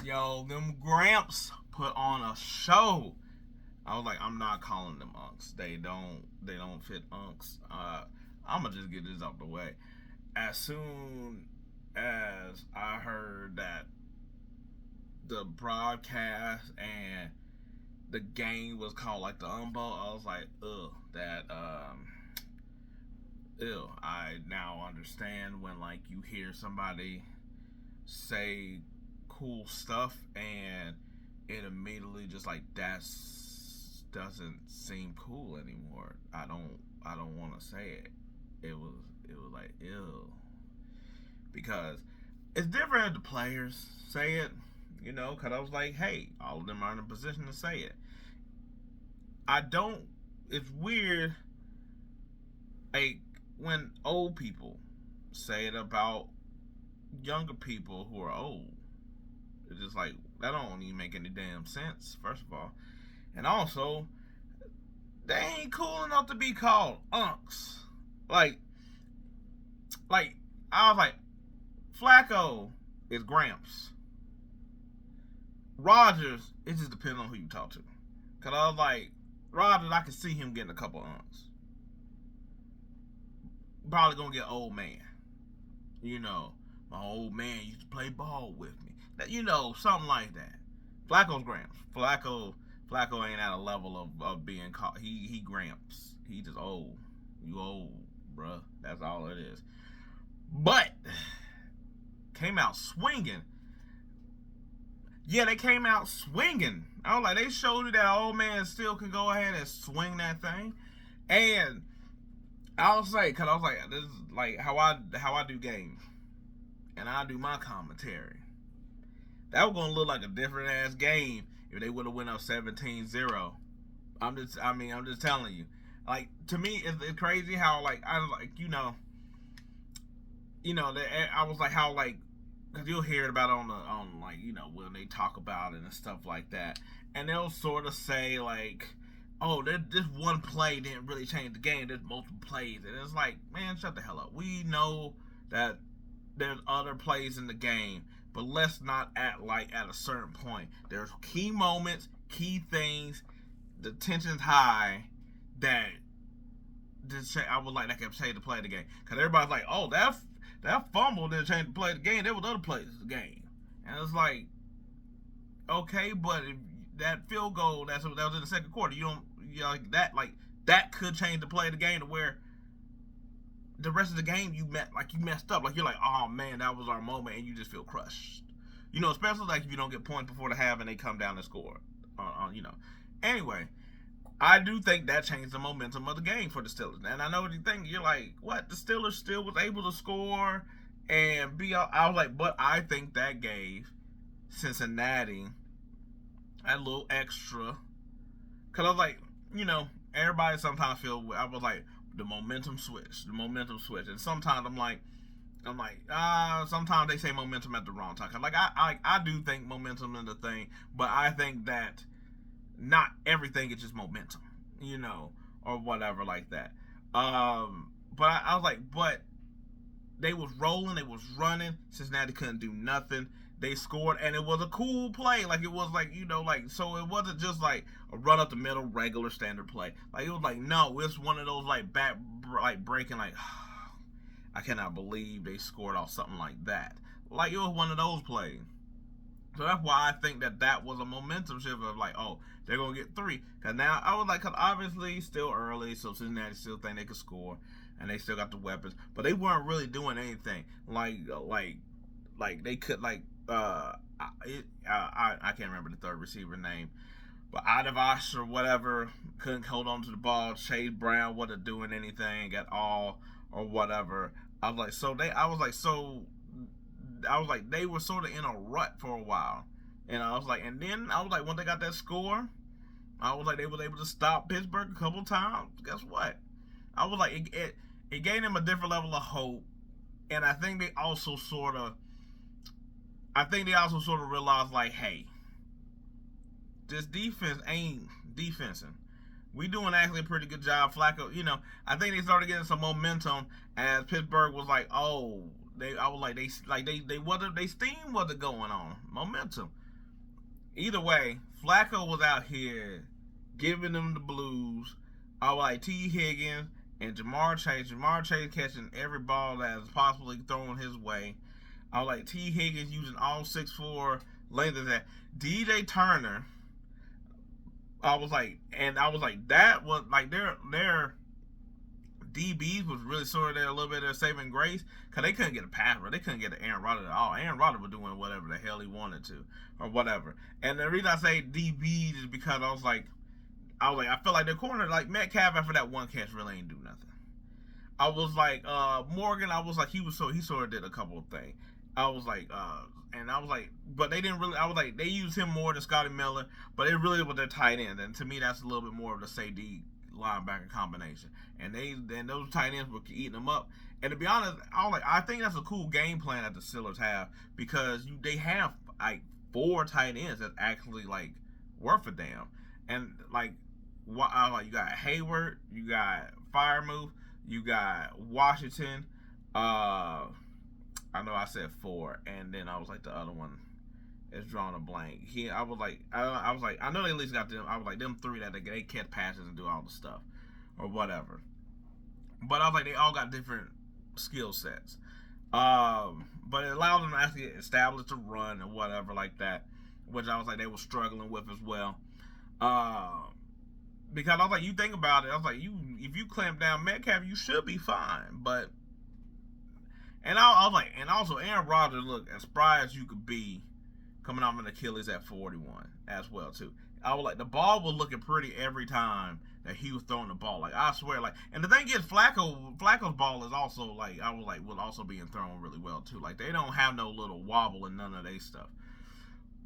Yo, them Gramps put on a show. I was like, I'm not calling them unks. They don't fit unks. I'ma just get this out the way. As soon as I heard that the broadcast and the game was called like the Umbo, I was like, ugh, ew. I now understand when like you hear somebody say cool stuff and it immediately just like that's doesn't seem cool anymore. I don't want to say it. It was like ew, because it's different if the players say it, because I was like, hey, all of them are in a position to say it. I don't. It's weird, like when old people say it about younger people who are old. It's just like that don't even make any damn sense. First of all, and also they ain't cool enough to be called unks. Like, like I was like, Flacco is Gramps. Rodgers, it just depends on who you talk to. Cause I was like, Rodgers, I could see him getting a couple unks. Probably gonna get old man. You know, my old man used to play ball with me. That something like that. Flacco's Gramps. Flacco ain't at a level of being caught. He Gramps. He just old. You old, bruh. That's all it is. But came out swinging. Yeah, they came out swinging. I was like, they showed you that old man still can go ahead and swing that thing. And I'll say, cause I was like, this is like how I do games, and I do my commentary. That was gonna look like a different ass game if they would have went up 17-0. I'm just telling you. Like to me, it's crazy how like I like I was like how like because you'll hear it about on like when they talk about it and stuff like that, and they'll sort of say like, oh, this one play didn't really change the game. There's multiple plays, and it's like, man, shut the hell up. We know that there's other plays in the game, but let's not act like at a certain point. There's key moments, key things. The tension's high that I would like that can change the play of the game. Because everybody's like, oh, that fumble didn't change the play of the game. There was other plays of the game, and it's like, okay, but if that field goal that was in the second quarter, like that could change the play of the game to where the rest of the game you messed up. Like you're like, oh man, that was our moment, and you just feel crushed. Especially like if you don't get points before the half and they come down and score. Anyway, I do think that changed the momentum of the game for the Steelers. And I know what you think. You're like, what? The Steelers still was able to score and be out. I was like, but I think that gave Cincinnati a little extra. Because I was like, everybody sometimes feel, I was like, the momentum switch. And sometimes sometimes they say momentum at the wrong time. Like, I do think momentum is the thing, but I think that not everything is just momentum, or whatever like that. But I was like, but they was rolling, they was running. Cincinnati couldn't do nothing. They scored, and it was a cool play. Like it was like so it wasn't just like a run up the middle, regular standard play. Like it was like no, it's one of those like back like breaking like I cannot believe they scored off something like that. Like it was one of those plays. So that's why I think that was a momentum shift of like, oh, they're gonna get three. Cause now I was like, cause obviously still early, so Cincinnati still think they could score, and they still got the weapons, but they weren't really doing anything. Like they could I can't remember the third receiver name, but Adavash or whatever couldn't hold on to the ball. Chase Brown wasn't doing anything at all or whatever. I was like they were sort of in a rut for a while, and I was like, and then I was like when they got that score, I was like they was able to stop Pittsburgh a couple times. Guess what? I was like it gave them a different level of hope, and I think they also sort of realized like, hey, this defense ain't defensing. We doing actually a pretty good job. Flacco, I think they started getting some momentum as Pittsburgh was like, oh, they steam wasn't going on. Momentum. Either way, Flacco was out here giving them the blues. I was like T. Higgins and Jamar Chase. Jamar Chase catching every ball that is possibly thrown his way. I was like T. Higgins using all 6'4" length of that. DJ Turner. I was like, that was like their DBs was really sort of there a little bit of their saving grace because they couldn't get a pass, they couldn't get to Aaron Rodgers at all. Aaron Rodgers was doing whatever the hell he wanted to or whatever. And the reason I say DBs is because I feel like the corner like Metcalf after that one catch really ain't do nothing. I was like Morgan. I was like he sort of did a couple of things. I was like and I was like, but they didn't really. I was like they used him more than Scotty Miller, but it really was their tight end. And to me, that's a little bit more of the safety linebacker combination. And those tight ends were eating them up. And to be honest, I think that's a cool game plan that the Steelers have because they have like 4 tight ends that's actually like worth a damn. And like you got Hayward, you got Firemouth, you got Washington. I know I said 4, and then I was like the other one is drawing a blank. I was like I know they at least got them. I was like them 3 that they catch passes and do all the stuff or whatever. But I was like they all got different skill sets. But it allowed them to actually establish a run or whatever like that, which I was like they were struggling with as well. Because I was like, you think about it, I was like, if you clamp down Metcalf, you should be fine. But I was like, and also Aaron Rodgers looked as spry as you could be coming off an Achilles at 41 as well too. I was like, the ball was looking pretty every time that he was throwing the ball. Like I swear, like, and the thing is, Flacco's ball is also like I was like will also being thrown really well too. Like they don't have no little wobble and none of that stuff.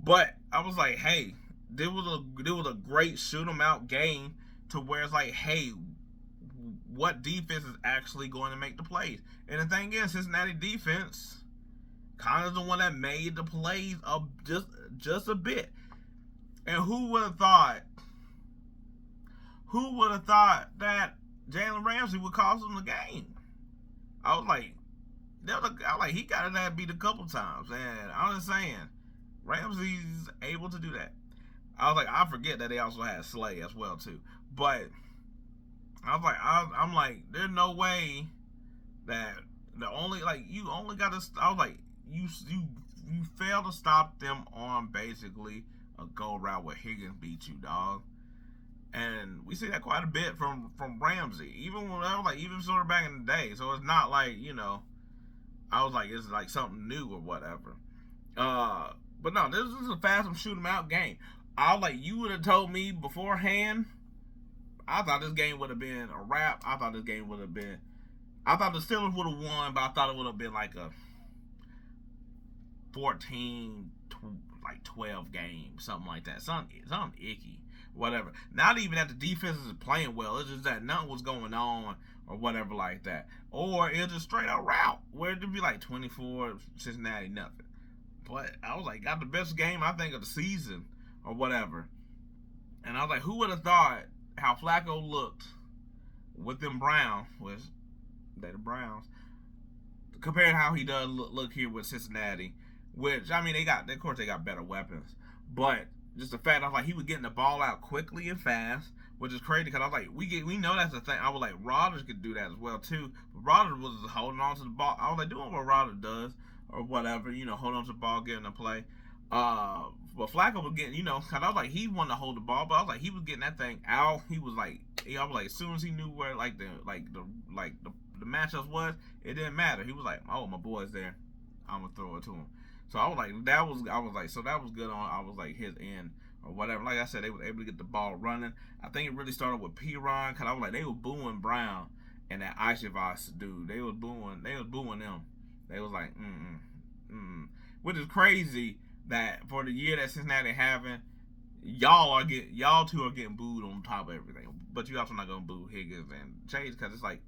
But I was like, hey, there was a great shoot 'em out game to where it's like, hey, what defense is actually going to make the plays? And the thing is, Cincinnati defense kind of the one that made the plays up just a bit. And who would have thought that Jalen Ramsey would cost them the game? I was like, he got his ass beat a couple times, and I'm just saying, Ramsey's able to do that. I was like, I forget that they also had Slay as well too, but I was like, I'm like, there's no way that you only got to. I was like, you fail to stop them on basically a go route where Higgins beat you, dog. And we see that quite a bit from Ramsey, even when I was like, even sort of back in the day. So it's not like I was like, it's like something new or whatever. But no, this is a fast and shoot 'em out game. I was like, you would have told me beforehand. I thought this game would have been a wrap. I thought the Steelers would have won, but I thought it would have been like a 14, 12 game, something like that. Something icky, whatever. Not even that the defense is playing well. It's just that nothing was going on or whatever like that. Or it's a straight up route where it'd be like 24, Cincinnati, nothing. But I was like, got the best game, I think, of the season or whatever. And I was like, who would have thought how Flacco looked with them Browns, they're the Browns, compared to how he does look here with Cincinnati, which, I mean, of course they got better weapons, but just the fact I was like, he was getting the ball out quickly and fast, which is crazy because I was like, we know that's the thing. I was like, Rodgers could do that as well too, but Rodgers was holding on to the ball. I was like, doing what Rodgers does or whatever, holding on to the ball, getting the play. But Flacco was getting, cause I was like, he wanted to hold the ball, but I was like, he was getting that thing out. I was like, as soon as he knew where the matchups was, it didn't matter. He was like, oh, my boy's there, I'm gonna throw it to him. So I was like, so that was good on, I was like, his end or whatever. Like I said, they were able to get the ball running. I think it really started with P-Ron, cause I was like, they were booing Brown and that Ishivas dude. They was booing them. They was like, which is crazy. That for the year that Cincinnati having, y'all two are getting booed on top of everything. But you also not gonna boo Higgins and Chase because it's like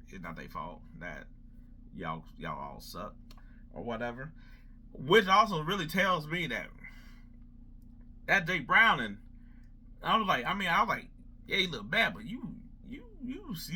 it's not their fault that y'all all suck or whatever. Which also really tells me that Jake Browning, I was like, yeah, he look bad, but you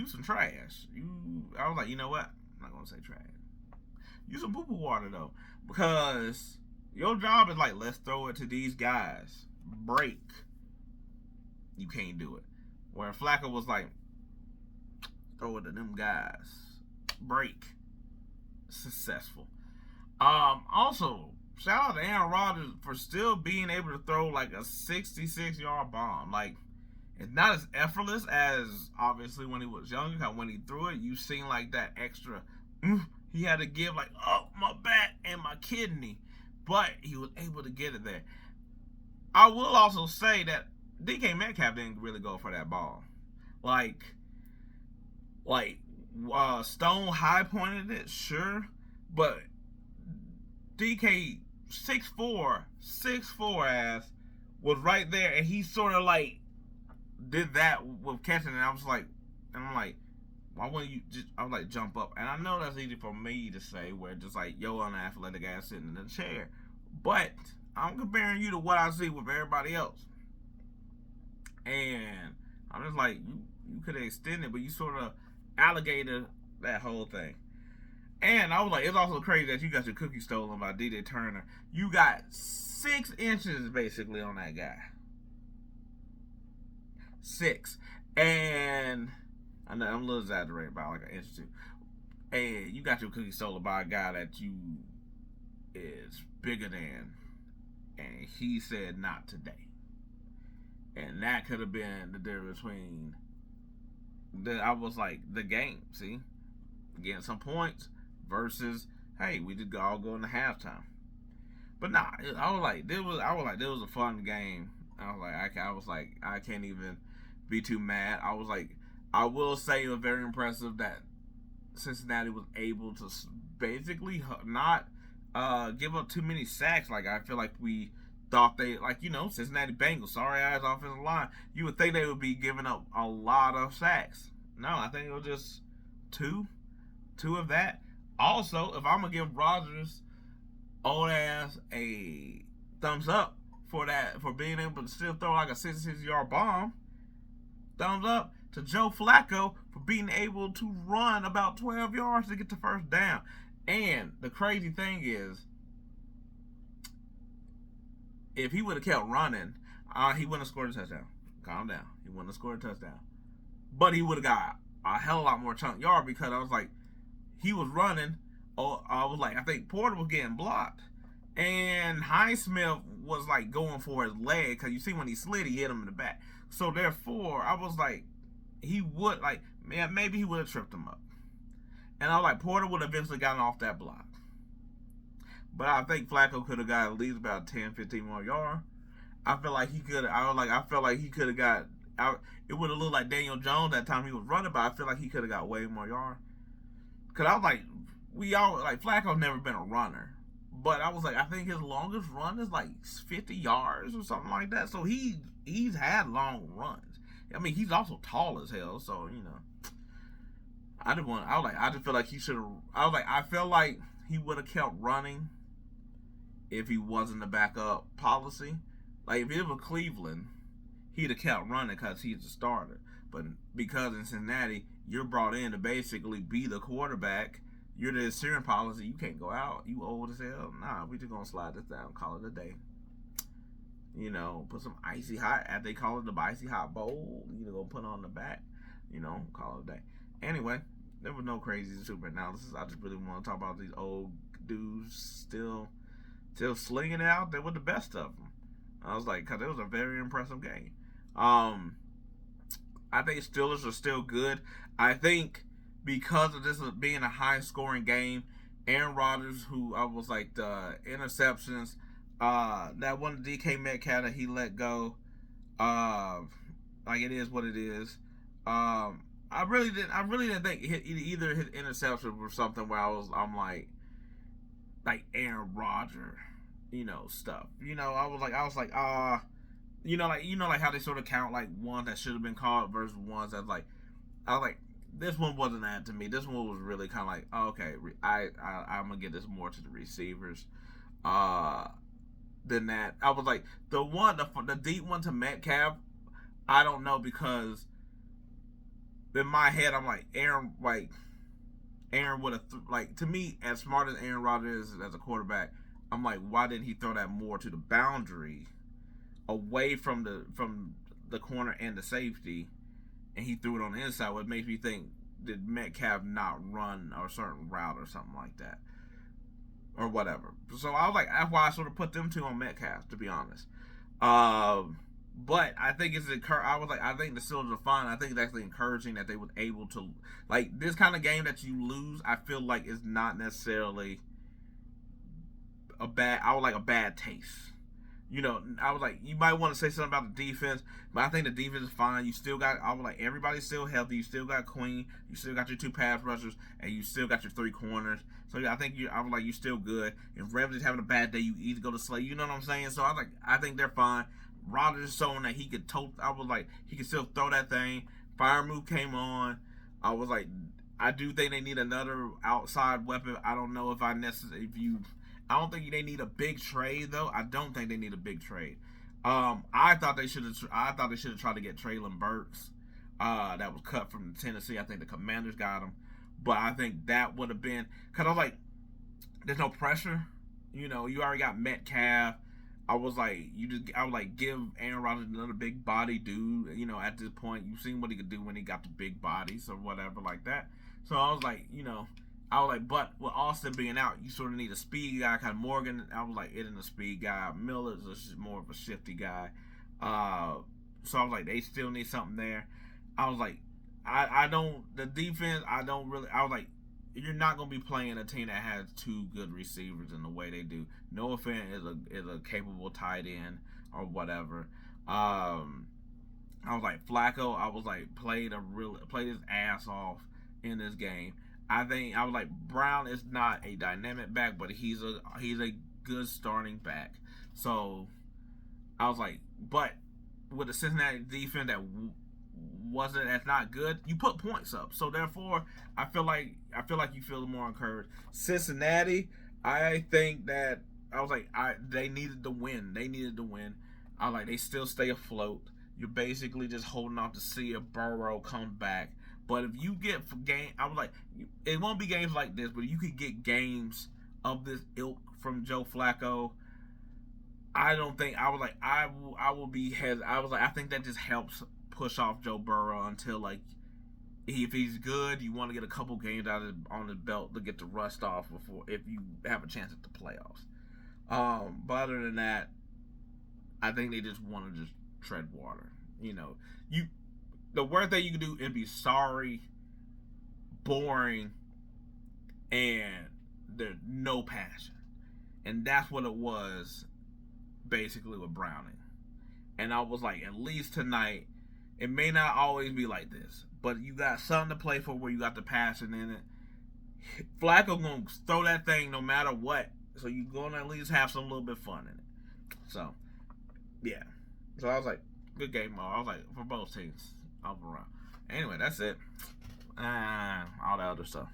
some trash. I was like, you know what? I'm not gonna say trash. You some poo-poo water though, because Your job is like, let's throw it to these guys. Break. You can't do it. Where Flacco was like, throw it to them guys. Break. Successful. Also, shout out to Aaron Rodgers for still being able to throw like a 66-yard bomb. Like, it's not as effortless as obviously when he was younger. Because when he threw it, you seen like that extra. He had to give like, oh, my back and my kidney, but he was able to get it there. I will also say that DK Metcalf didn't really go for that ball. Like Stone high pointed it, sure, but DK 6'4" ass was right there, and he sort of like did that with catching it. And I'm like, why wouldn't you just? I was like, jump up. And I know that's easy for me to say, where just like, yo, an athletic ass sitting in the chair, but I'm comparing you to what I see with everybody else, and I'm just like, you could have extended, but you sort of alligator that whole thing. And I was like, it's also crazy that you got your cookie stolen by D.J. Turner. You got 6 inches basically on that guy. 6. And I know I'm a little exaggerated by like an inch or 2. And you got your cookie stolen by a guy that you is bigger than, and he said not today. And that could have been the difference between I was like, the game, see? Getting some points versus, hey, we did all go into halftime. But nah, I was like, this was a fun game. I was like, I can't even be too mad. I was like, I will say it was very impressive that Cincinnati was able to basically not give up too many sacks. Like, I feel like we thought they, like, Cincinnati Bengals, sorry ass offensive line, you would think they would be giving up a lot of sacks. No, I think it was just two of that. Also, if I'm gonna give Rodgers old ass a thumbs up for being able to still throw like a 66-yard bomb, thumbs up to Joe Flacco for being able to run about 12 yards to get the first down. And the crazy thing is, if he would have kept running, he wouldn't have scored a touchdown. Calm down. He wouldn't have scored a touchdown. But he would have got a hell of a lot more chunk yard, because I was like, he was running. I think Porter was getting blocked. And Highsmith was like going for his leg, because you see when he slid, he hit him in the back. So therefore, I was like, he would, like, man, maybe he would have tripped him up. And I was like, Porter would have eventually gotten off that block. But I think Flacco could have got at least about 10, 15 more yards. I feel like he could. I felt like he could have got. It would have looked like Daniel Jones that time he was running, but I feel like he could have got way more yards. Cause I was like, Flacco's never been a runner, but I was like, I think his longest run is like 50 yards or something like that. So he's had long runs. I mean, he's also tall as hell. So I just feel like he should have. I felt like he would have kept running if he wasn't the backup policy. Like, if it was Cleveland, he'd have kept running because he's the starter. But because in Cincinnati, you're brought in to basically be the quarterback, you're the steering policy, you can't go out. You old as hell. Nah, we just gonna slide this down, call it a day. Put some icy hot, as they call it, the icy hot bowl. Gonna put on the back. Call it a day. Anyway, there was no crazy super analysis. I just really want to talk about these old dudes still slinging it out there with the best of them. I was like, because it was a very impressive game. I think Steelers are still good. I think because of this being a high-scoring game, Aaron Rodgers, who I was like, the interceptions, that one DK Metcalf that he let go, like, it is what it is. I really didn't think either his interception was something where I'm like Aaron Rodgers, stuff. I was like, like how they sort of count like ones that should have been called versus ones that I was like, this one wasn't that to me. This one was really kind of like, oh, okay, I'm gonna get this more to the receivers. Than that, I was like, the deep one to Metcalf, I don't know, because in my head I'm like, Aaron would have to me, as smart as Aaron Rodgers is as a quarterback, I'm like, why didn't he throw that more to the boundary, away from the corner and the safety, and he threw it on the inside? What makes me think, did Metcalf not run a certain route or something like that, or whatever? So I was like, that's why I sort of put them two on Metcalf, to be honest. But I think I was like, I think the Steelers are fine. I think it's actually encouraging that they were able to, like, this kind of game that you lose. I feel like is not necessarily I would like a bad taste. I was like, you might want to say something about the defense, but I think the defense is fine. You still got, I was like, everybody's still healthy. You still got Queen. You still got your 2 pass rushers, and you still got your 3 corners. So I think I was like, you still good. If Ramsey's having a bad day, you either go to Slay. You know what I'm saying? So I was like, I think they're fine. Rodgers showing that he could I was like, he could still throw that thing. Fire move came on. I was like, I do think they need another outside weapon. I don't know if I don't think they need a big trade though. I don't think they need a big trade. I thought they should have tried to get Traylon Burks. That was cut from Tennessee. I think the Commanders got him, but I think that would have been, because I was like, there's no pressure. You already got Metcalf. I was like, give Aaron Rodgers another big body dude. At this point, you've seen what he could do when he got the big bodies or whatever like that. So I was like, but with Austin being out, you sort of need a speed guy. Kind of Morgan, I was like, isn't a speed guy. Miller's more of a shifty guy. So I was like, they still need something there. I was like, the defense, I was like, you're not going to be playing a team that has 2 good receivers in the way they do. Noah Fant is a capable tight end or whatever. I was like, Flacco, I was like, played his ass off in this game. I was like, Brown is not a dynamic back, but he's a good starting back. So I was like, but with the Cincinnati defense that's not good, you put points up. So therefore, I feel like you feel more encouraged. Cincinnati, I think that I was like, they needed to win. I was like, they still stay afloat. You're basically just holding off to see if Burrow comes back. But if you get I was like, it won't be games like this, but you could get games of this ilk from Joe Flacco. I don't think I was like, I will be I was like, I think that just helps push off Joe Burrow until, like, if he's good, you want to get a couple games on his belt to get the rust off before, if you have a chance at the playoffs. But other than that, I think they just want to just tread water. The worst thing you can do is be sorry, boring, and there's no passion. And that's what it was basically with Browning. And I was like, at least tonight, it may not always be like this, but you got something to play for where you got the passion in it. Flacco gonna throw that thing no matter what, so you're gonna at least have some little bit of fun in it. So, yeah. So I was like, good game, I was like, for both teams all around. Anyway, that's it. All the other stuff.